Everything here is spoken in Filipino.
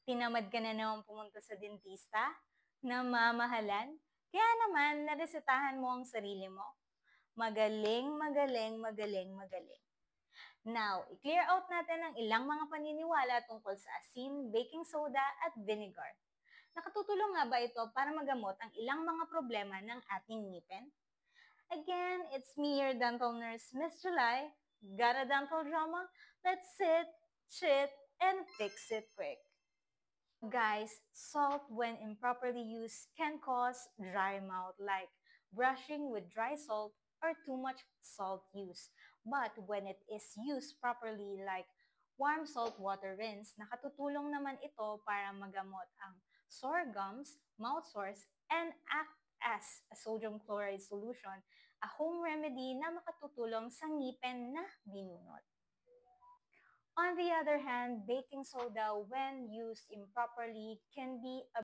Tinamad ka na naman pumunta sa dentista? Namamahalan? Kaya naman, naresetahan mo ang sarili mo? Magaling, magaling, magaling, magaling. Now, i-clear out natin ang ilang mga paniniwala tungkol sa asin, baking soda, at vinegar. Nakatutulong nga ba ito para magamot ang ilang mga problema ng ating ngipin? Again, it's me, your dental nurse, Miss July. Got a dental drama? Let's sit, chit, and fix it quick. Guys, salt when improperly used can cause dry mouth like brushing with dry salt or too much salt use. But when it is used properly like warm salt water rinse, nakatutulong naman ito para magamot ang sore gums, mouth sores, and act as a sodium chloride solution, a home remedy na makatutulong sa ngipin na binunot. On the other hand, baking soda, when used improperly, can be a